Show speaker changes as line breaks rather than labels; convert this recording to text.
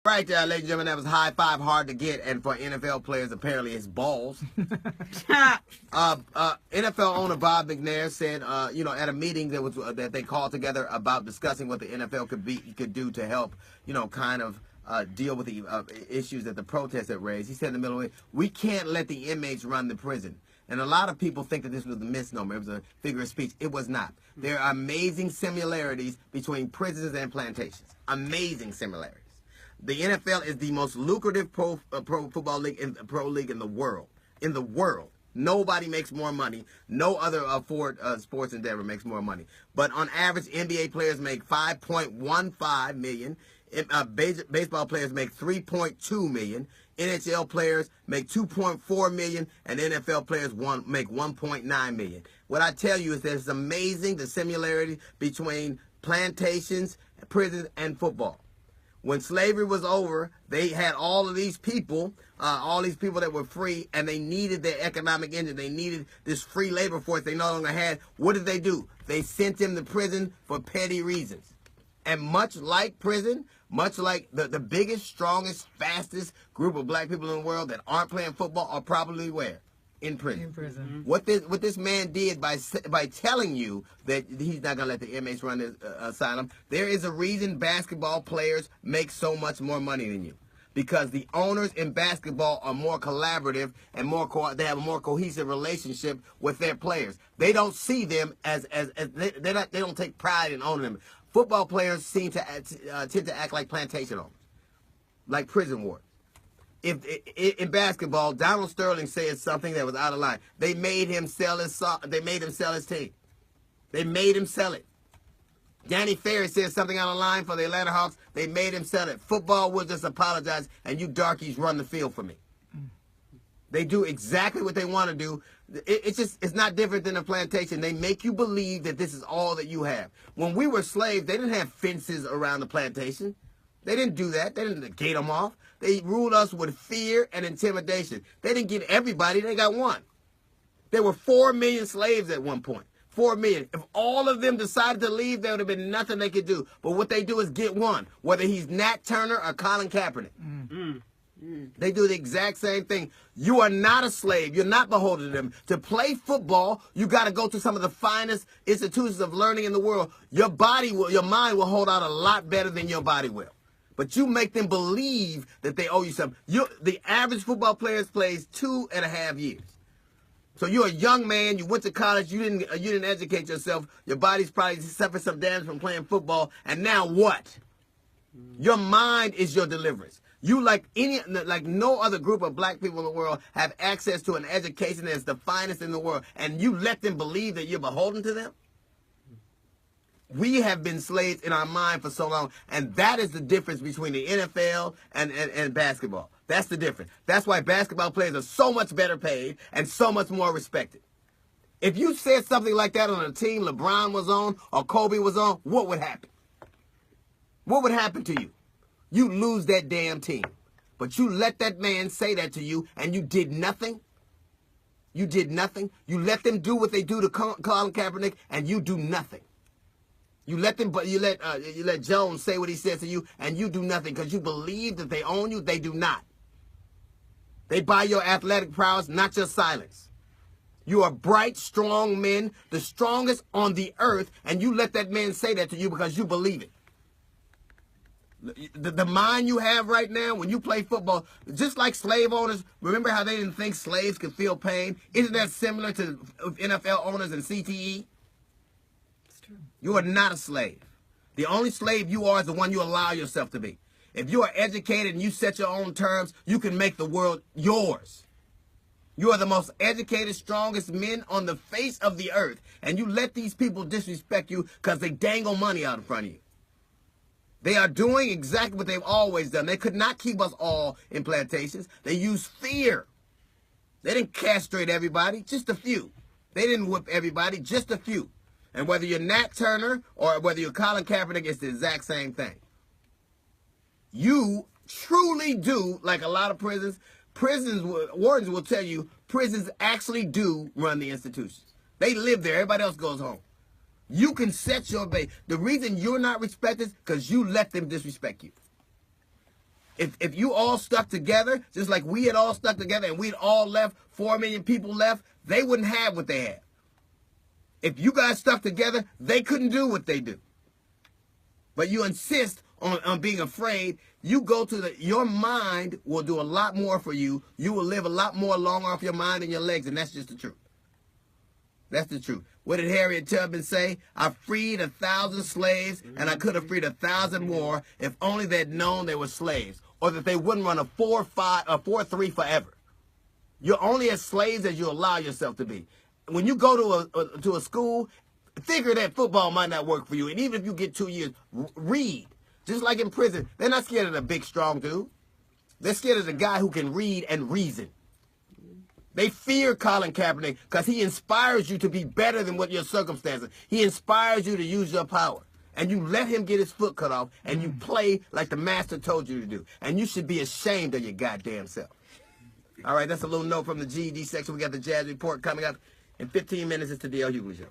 Right there, ladies and gentlemen, that was high five, hard to get, and for NFL players, apparently it's balls. NFL owner Bob McNair said, at a meeting that they called together about discussing what the NFL could do to help, deal with the issues that the protests have raised. He said in the middle of it, we can't let the inmates run the prison. And a lot of people think that this was a misnomer. It was a figure of speech. It was not. There are amazing similarities between prisons and plantations. Amazing similarities. The NFL is the most lucrative pro football league pro league in the world. In the world, nobody makes more money. No other sports endeavor makes more money. But on average, NBA players make $5.15 million. Baseball players make $3.2 million. NHL players make $2.4 million, and NFL players make $1.9 million. What I tell you is that it's amazing the similarity between plantations, prisons, and football. When slavery was over, they had all of these people that were free, and they needed their economic engine. They needed this free labor force they no longer had. What did they do? They sent them to prison for petty reasons. And much like prison, much like the biggest, strongest, fastest group of black people in the world that aren't playing football are probably where? In prison.
In prison.
Mm-hmm. What this man did by telling you that he's not going to let the inmates run the asylum, there is a reason basketball players make so much more money than you. Because the owners in basketball are more collaborative and they have a more cohesive relationship with their players. They don't see them as they don't take pride in owning them. Football players seem to tend to act like plantation owners, like prison wards. In basketball, Donald Sterling said something that was out of line. They made him sell his team. They made him sell it. Danny Ferry said something out of line for the Atlanta Hawks. They made him sell it. Football will just apologize, and you darkies run the field for me. They do exactly what they want to do. It's not different than a plantation. They make you believe that this is all that you have. When we were slaves, they didn't have fences around the plantation. They didn't do that. They didn't gate them off. They ruled us with fear and intimidation. They didn't get everybody. They got one. There were 4 million slaves at one point. 4 million. If all of them decided to leave, there would have been nothing they could do. But what they do is get one, whether he's Nat Turner or Colin Kaepernick. They do the exact same thing. You are not a slave. You're not beholden to them. To play football, you got to go to some of the finest institutions of learning in the world. Your mind will hold out a lot better than your body will. But you make them believe that they owe you something. The average football player plays 2.5 years. So you're a young man. You went to college. You didn't educate yourself. Your body's probably suffered some damage from playing football. And now what? Your mind is your deliverance. You, like no other group of black people in the world, have access to an education that's the finest in the world, and you let them believe that you're beholden to them? We have been slaves in our mind for so long, and that is the difference between the NFL and basketball. That's the difference. That's why basketball players are so much better paid and so much more respected. If you said something like that on a team LeBron was on or Kobe was on, what would happen? What would happen to you? You lose that damn team. But you let that man say that to you, and you did nothing. You did nothing. You let them do what they do to Colin Kaepernick, and you do nothing. You let Jones say what he says to you, and you do nothing because you believe that they own you. They do not. They buy your athletic prowess, not your silence. You are bright, strong men, the strongest on the earth, and you let that man say that to you because you believe it. The mind you have right now when you play football, just like slave owners, remember how they didn't think slaves could feel pain? Isn't that similar to NFL owners and CTE?
It's true.
You are not a slave. The only slave you are is the one you allow yourself to be. If you are educated and you set your own terms, you can make the world yours. You are the most educated, strongest men on the face of the earth, and you let these people disrespect you because they dangle money out in front of you. They are doing exactly what they've always done. They could not keep us all in plantations. They used fear. They didn't castrate everybody, just a few. They didn't whip everybody, just a few. And whether you're Nat Turner or whether you're Colin Kaepernick, it's the exact same thing. You truly do, like a lot of wardens will tell you, prisons actually do run the institutions. They live there. Everybody else goes home. You can set your base. The reason you're not respected is because you let them disrespect you. If you all stuck together, just like we had all stuck together and we'd all left, 4 million people left, they wouldn't have what they have. If you guys stuck together, they couldn't do what they do. But you insist on being afraid. You go to your mind will do a lot more for you. You will live a lot more longer off your mind than your legs, and that's just the truth. That's the truth. What did Harriet Tubman say? I freed 1,000 slaves, and I could have freed 1,000 more if only they'd known they were slaves, or that they wouldn't run a 4-5 or 4-3 forever. You're only as slaves as you allow yourself to be. When you go to a school, figure that football might not work for you, and even if you get 2 years, read. Just like in prison, they're not scared of the big, strong dude. They're scared of the guy who can read and reason. They fear Colin Kaepernick because he inspires you to be better than what your circumstances. He inspires you to use your power. And you let him get his foot cut off, and you play like the master told you to do. And you should be ashamed of your goddamn self. All right, that's a little note from the GED section. We got the Jazz Report coming up in 15 minutes. It's the D.L. Hugley Show.